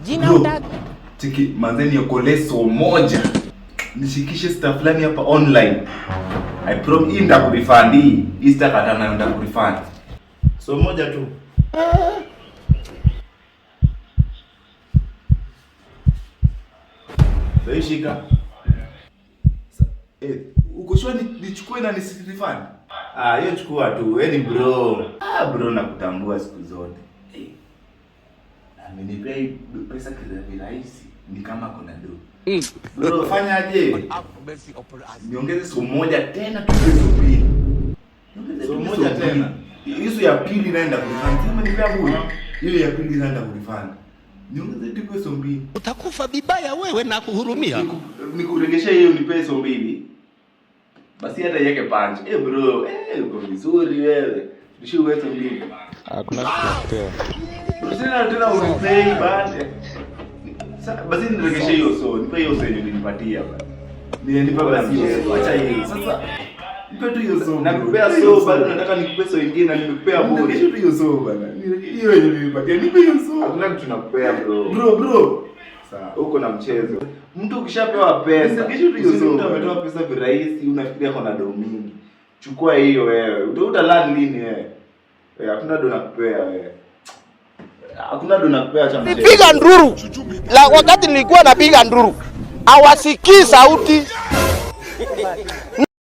Jina utaki. Chiki manzeni yokole so moja. Nishikishe stuff fulani hapa online. I promise hii nitakurefund hii. Hii sitakatana nitakurefund. So moja tu. Wewe shika. Uko sure nichukue na nisirefund? Hiyo chukua tu. Wewe ni bro. Bro nakutambua siku zote. Amenipea pesa kirahisi ni kama kuna do. Bro fanyaje? Niongeze siku moja tena tuweze mbili. Niongeze siku moja tena. Hizo ya pili naenda kurefund. Kama nipea bure. Hiyo ya pili naenda kurefund. Niongeze tu pesa mbili. Utakufa vibaya wewe na kuhurumia. Nikuregesha hiyo ni pesa mbili. Basi hata yeke punch. Bro, uko vizuri wewe. Nisho wewe mbili. Hakuna kukutea. Tena unipei baadaye. Basi niregeshe hiyo so, nipe hiyo so yenye nilipatia bana. Nipa basi acha hiyo. Sasa nipe tu hiyo so. Nakupea so bado nataka nikupe so nyingine na nimekupea bure. Nipe tu hiyo so bana. Hiyo yenye nilipatia nipe hiyo so. Hakuna kitu nakupea bro. Bro. Sawa, uko na mchezo. Mtu ukishapewa pesa, kisha tu hiyo so. Mtu ametoa pesa virahisi, unafikiria kuna do mingi. Chukua hiyo wewe. Utalan lini wewe? Hakuna do nakupea wewe. Hakuna ndo nakupea cha mchezo. Nipiga nduru. La wakati nilikuwa napiga nduru. Hawasikii sauti.